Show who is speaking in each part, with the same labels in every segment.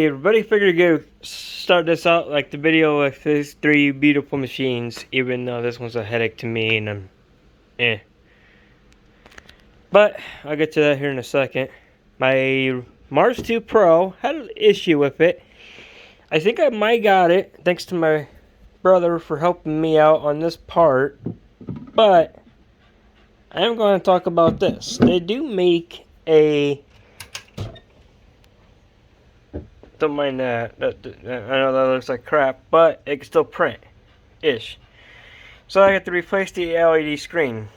Speaker 1: Hey everybody, figured to go start this out like the video with these three beautiful machines, even though this one's a headache to me and I'm But I'll get to that here in a second. My Mars 2 Pro had an issue with it. I think I might got it thanks to my brother for helping me out on this part, but I am going to talk about this. They do make a... Don't mind that. I know that looks like crap, but it can still print-ish. So I got to replace the LED screen.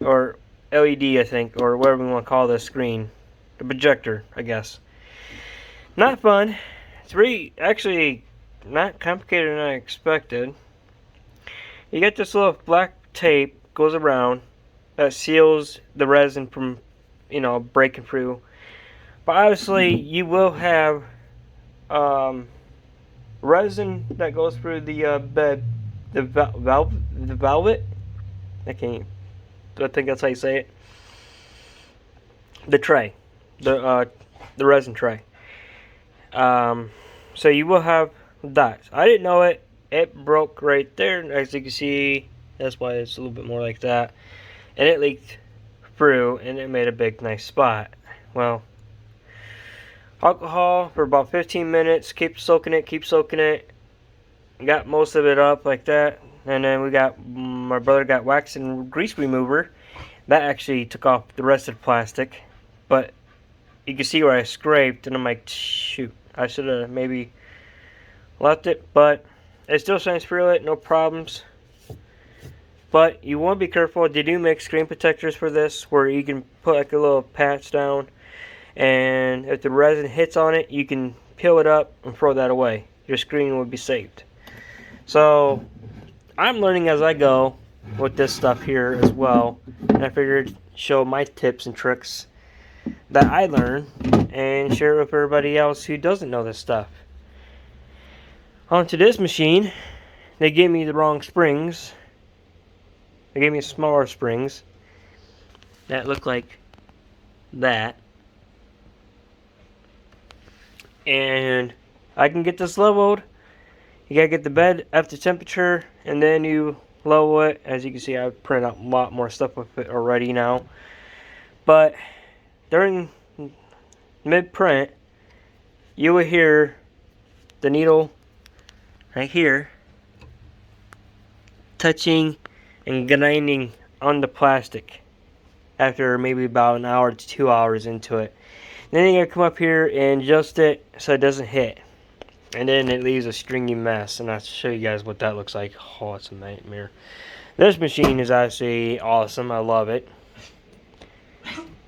Speaker 1: Or LED, I think, or whatever we want to call this screen. The projector, I guess. Not fun. It's really, actually, not complicated than I expected. You get this little black tape goes around that seals the resin from, breaking through. But obviously, you will have resin that goes through the bed, the velvet. I think that's how you say it. The tray, the resin tray. So you will have that. I didn't know it. It broke right there, as you can see. That's why it's a little bit more like that. And it leaked through, and it made a big, nice spot. Well, alcohol for about 15 minutes. Keep soaking it. Got most of it up like that. And then my brother got wax and grease remover. That actually took off the rest of the plastic. But you can see where I scraped, and I'm like, shoot, I should have maybe left it. But it still shines through it, no problems. But you want to be careful. They do make screen protectors for this, where you can put like a little patch down. And if the resin hits on it, you can peel it up and throw that away. Your screen will be saved. So I'm learning as I go with this stuff here as well, and I figured show my tips and tricks that I learn and share it with everybody else who doesn't know this stuff. Onto this machine, they gave me the wrong springs. They gave me smaller springs that look like that, and I can get this leveled. You gotta get the bed up to temperature, and then you level it. As you can see, I've printed out a lot more stuff with it already now. But during mid-print, you will hear the needle right here touching and grinding on the plastic after maybe about an hour to 2 hours into it. Then you gotta come up here and adjust it so it doesn't hit. And then it leaves a stringy mess, and I'll show you guys what that looks like. Oh, it's a nightmare. This machine is actually awesome. I love it.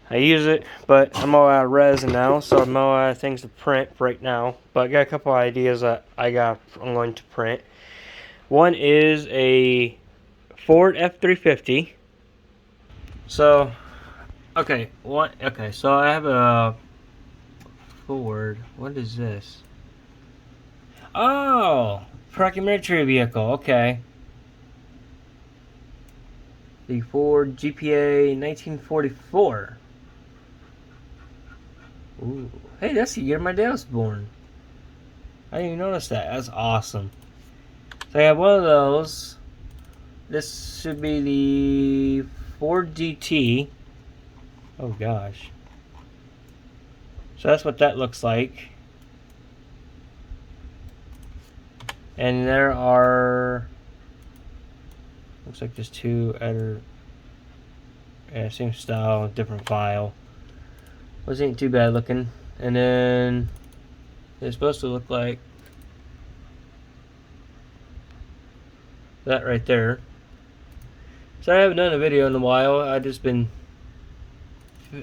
Speaker 1: I use it, but I'm all out of resin now, so I'm all out of things to print right now. But I got a couple ideas that I'm going to print. One is a Ford F350. So, so I have a Ford. What is this? Oh, documentary vehicle. Okay. The Ford GPA 1944. Ooh. Hey, that's the year my dad was born. I didn't even notice that. That's awesome. So I have one of those. This should be the Ford GT. Oh gosh. So that's what that looks like. And there are, looks like there's two other, same style, different file. Wasn't too bad looking. And then it's supposed to look like that right there. So I haven't done a video in a while. I've just been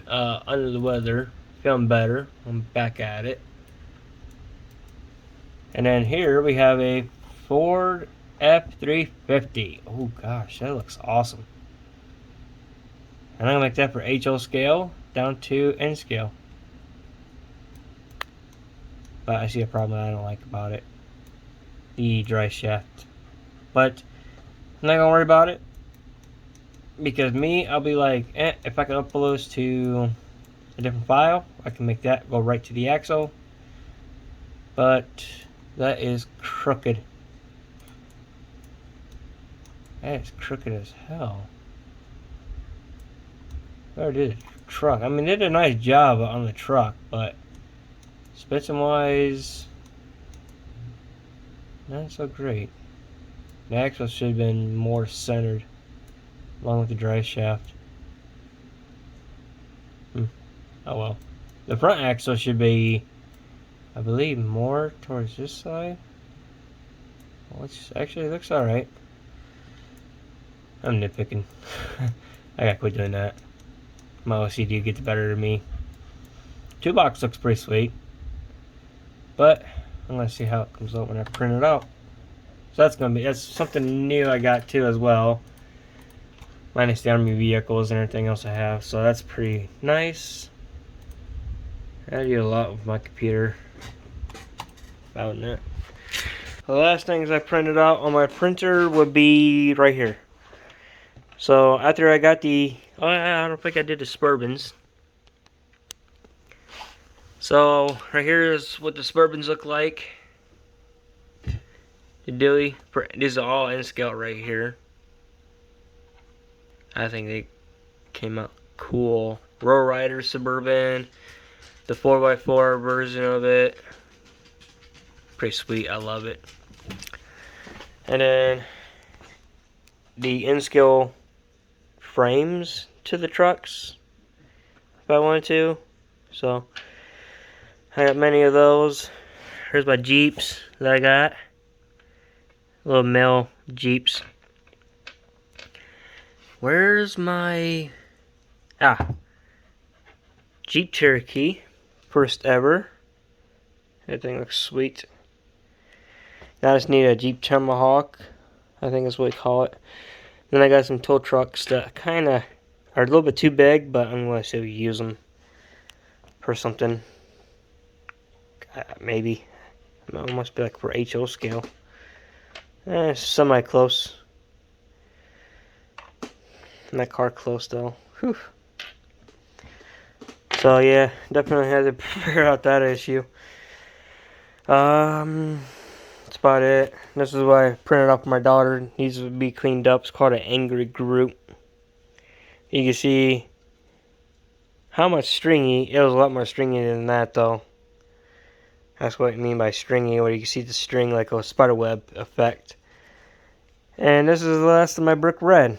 Speaker 1: under the weather, feeling better. I'm back at it. And then here we have a Ford F350. Oh gosh, that looks awesome. And I'm gonna make that for HO scale down to N scale. But I see a problem that I don't like about it. The dry shaft. But I'm not gonna worry about it. Because I'll be like, if I can upload those to a different file, I can make that go right to the axle. But that is crooked. That is crooked as hell. Where did the truck? I mean, they did a nice job on the truck, but spits wise, not so great. The axle should have been more centered, along with the drive shaft. Oh well. The front axle should be, I believe, more towards this side. Which actually looks alright. I'm nitpicking. I gotta quit doing that. My OCD gets better than me. Two box looks pretty sweet. But I'm gonna see how it comes out when I print it out. So that's something new I got too as well. Minus the army vehicles and everything else I have. So that's pretty nice. I do a lot with my computer. About that. The last things I printed out on my printer would be right here. So after I got I don't think I did the Suburbans. So right here is what the Suburbans look like. The Dilly, these are all in scale right here. I think they came out cool. Row Rider Suburban, the 4x4 version of it. Pretty sweet, I love it. And then the in-scale frames to the trucks, if I wanted to. So I got many of those. Here's my Jeeps that I got. Little male Jeeps. Where's my Jeep Cherokee, first ever. Everything looks sweet. Now I just need a Jeep Tomahawk, I think is what we call it. Then I got some tow trucks that kind of are a little bit too big, but I'm going to still use them for something. Maybe. It must be like for HO scale. Semi-close. Not car close though. Whew. So yeah, definitely had to figure out that issue. That's about it. This is what I printed off for my daughter. It needs to be cleaned up. It's called an Angry Groot. You can see how much stringy. It was a lot more stringy than that though. That's what I mean by stringy, where you can see the string like a spider web effect. And this is the last of my brick red.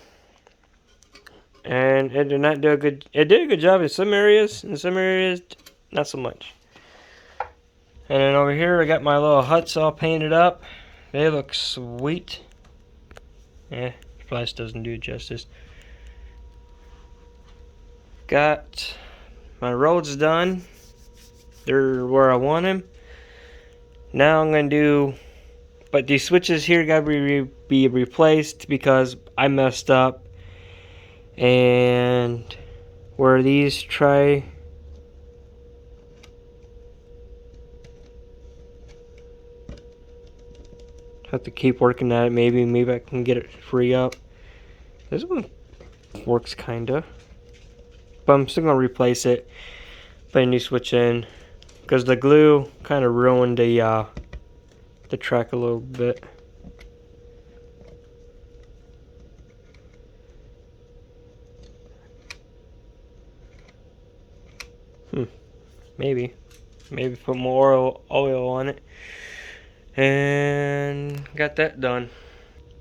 Speaker 1: And it did not do a good. It did a good job in some areas. In some areas, not so much. And then over here, I got my little huts all painted up. They look sweet. Flash doesn't do it justice. Got my roads done. They're where I want them. Now I'm gonna do, but these switches here gotta be replaced because I messed up. And where these have to keep working at it. Maybe I can get it free up. This one works kinda, but I'm still gonna replace it. Put a new switch in because the glue kind of ruined the track a little bit. Maybe put more oil on it. And got that done.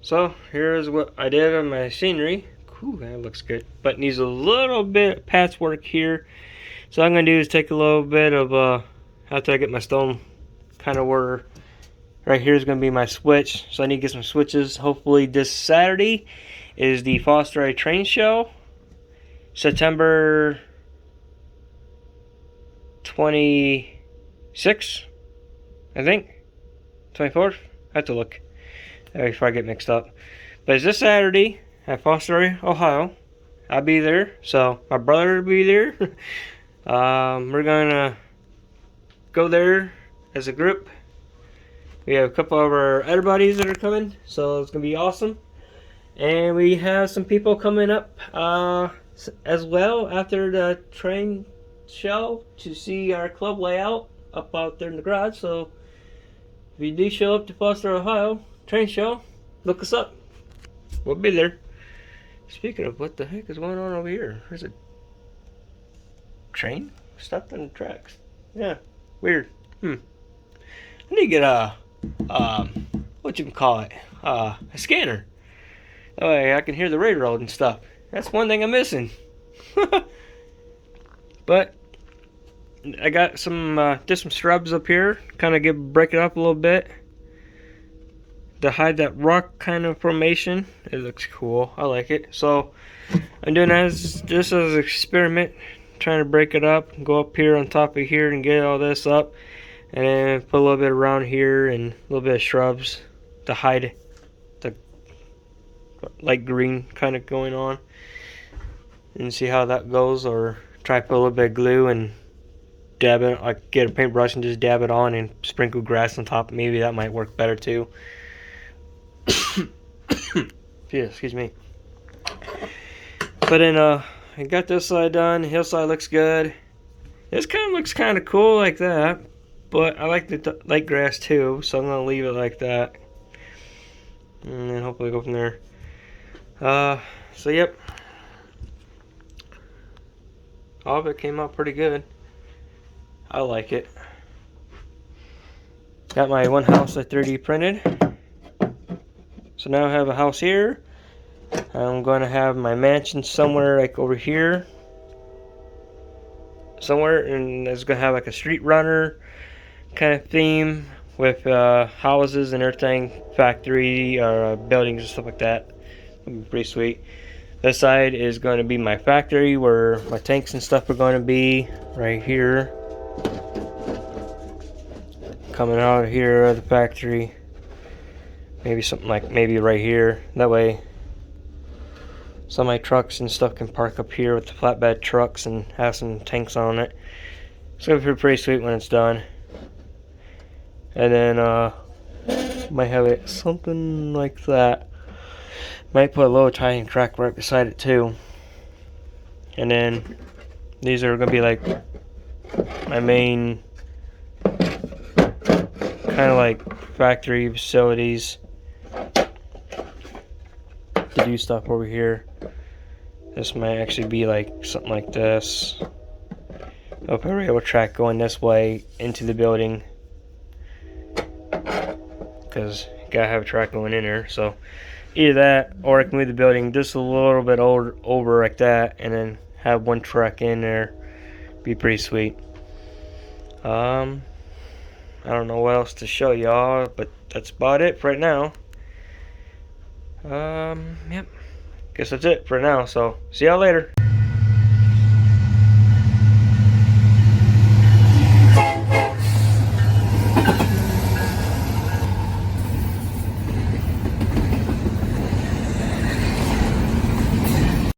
Speaker 1: So here's what I did on my scenery. Cool, that looks good. But needs a little bit of patchwork here. So what I'm gonna do is take a little bit of after I get my stone kind of where right here is gonna be my switch. So I need to get some switches. Hopefully this Saturday is the Fostoria train show. September 26th, I think. 24th? I have to look before I get mixed up. But it's this Saturday at Fostoria, Ohio. I'll be there. So my brother will be there. We're gonna go there as a group. We have a couple of our other buddies that are coming, so it's gonna be awesome. And we have some people coming up as well after the train show to see our club layout up out there in the garage. So if you do show up to Fostoria, Ohio train show, look us up. We'll be there. Speaking of, what the heck is going on over here? There's a train stopped on the tracks. Yeah, weird. I need to get a what you can call it, a scanner. That way I can hear the railroad and stuff. That's one thing I'm missing. But I got some just some shrubs up here, kind of break it up a little bit to hide that rock kind of formation. It looks cool. I like it. So I'm doing this as an experiment, trying to break it up, go up here on top of here and get all this up, and then put a little bit around here and a little bit of shrubs to hide the light green kind of going on, and see how that goes. Or try to put a little bit of glue and dab it, like get a paintbrush and just dab it on and sprinkle grass on top. Maybe that might work better too. Yeah, excuse me. But then I got this side done. Hillside looks good. This kind of looks kind of cool like that, but I like the light grass too, so I'm gonna leave it like that, and then hopefully go from there. So yep, all of it came out pretty good. I like it. Got my one house I 3D printed. So now I have a house here. I'm going to have my mansion somewhere like over here. Somewhere, and it's going to have like a street runner kind of theme with houses and everything, factory or buildings and stuff like that. It'll be pretty sweet. This side is going to be my factory where my tanks and stuff are going to be right here. Coming out of here, the factory. Maybe something like maybe right here. That way some of my trucks and stuff can park up here with the flatbed trucks and have some tanks on it. It's going to be pretty sweet when it's done. And then might have it something like that. Might put a little tiny track right beside it too. And then these are going to be like my main kind of like factory facilities to do stuff over here. This might actually be like something like this. Up a railroad track going this way into the building, because you gotta have a track going in there. So either that, or I can move the building just a little bit over like that, and then have one track in there. Be pretty sweet. I don't know what else to show y'all, but that's about it for right now. Yep. Guess that's it for now. So see y'all later.